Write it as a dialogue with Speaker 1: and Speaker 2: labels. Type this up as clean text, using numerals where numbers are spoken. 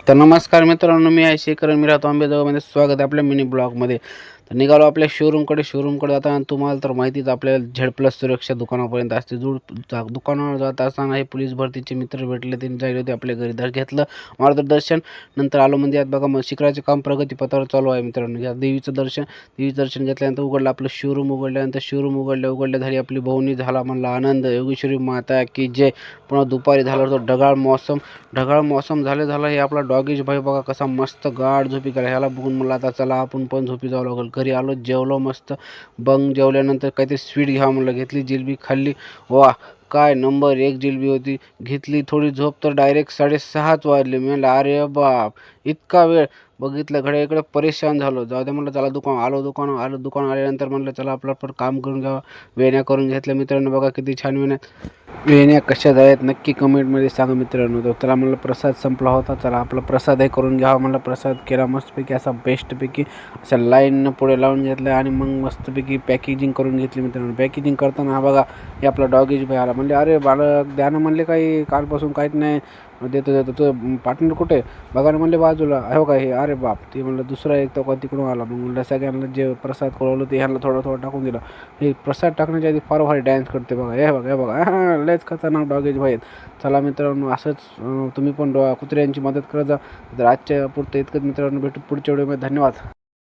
Speaker 1: तर नमस्कार मित्रांनो, मी आहे शेखर. मी राहतो आंबेजोगाईमध्ये. स्वागत आहे आपल्या मिनी ब्लॉगमध्ये. तर निघालो आपल्या शोरूमकडे जाताना तुम्हाला तर माहितीच आपल्याला झेड प्लस सुरक्षा दुकानापर्यंत असते. दुकानावर जात असताना हे पोलीस भरतीचे मित्र भेटले. त्यांनी जायला होते आपल्या घरी. घेतलं मार्गदर्शन. नंतर आलो म्हणजे बघा मग शिखराचे काम प्रगतीपथावर चालू आहे मित्रांनो. या देवीचं दर्शन घेतल्यानंतर उघडलं आपलं शोरूम. उघडल्यानंतर शोरूम उघडल्या झाली आपली भवनी. झाला म्हणला आनंद. योगेश्वरी माता की जय. पुन्हा दुपारी झाला होता ढगाळ मौसम झाला. हे आपला डॉगेश भाई बघा कसा मस्त गाढ झोपी करा. ह्याला बघून मला आता चला आपण पण झोपी जावं लागेल. घरी आलो, जेवलो मस्त जेवल्यानंतर काहीतरी स्वीट घ्यावं म्हणलं. घेतली जिलबी खाल्ली. वा, काय नंबर एक जिलबी होती. घेतली थोडी झोप तर डायरेक्ट 6:30 वाजले. मी म्हणलं अरे बाप, इतका वेळ. बघितलं घड्याळाकडे, परेशान झालो. जाऊ दे म्हणलं, चला दुकान आल्यानंतर म्हणलं चला आपलं काम करून घ्यावं. वेण्या करून घेतल्या मित्रांनो. बघा किती छान वेण्या कशा आहेत नक्की कमेंटमध्ये सांगा मित्रांनो. तर चला म्हणलं प्रसाद संपला होता. चला आपला प्रसाद आहे करून घ्यावा म्हणलं. प्रसाद केला मस्तपैकी असा बेस्टपैकी अशा लाईननं पुढे लावून घेतलं आणि मग मस्तपैकी पॅकेजिंग करून घेतली मित्रांनो. पॅकेजिंग करताना हा बघा हे आपला डॉगेश भाई आला. म्हणले अरे बालक द्या ना म्हणले, काही कालपासून काहीच नाही. देतो तो पार्टनर कुठे बघा ना म्हणले, बाजूला आहे का हे. अरे बाप, ते म्हणलं दुसरा एक तो का तिकडून आला. मग म्हणलं सगळ्यांना जे प्रसाद कळवलं ते ह्यांना थोडं टाकून दिलं. हे प्रसाद टाकण्याच्या आधी फार भारी डान्स करते बघा. हे बघा हां, लयच खतरनाक डॉगेज भाई. चला मित्रांनो, असंच तुम्ही पण कुत्र्यांची मदत करत जा. तर आजच्या पुरतं इतकंच मित्रांनो. भेटू पुढच्या व्हिडिओमध्ये. धन्यवाद.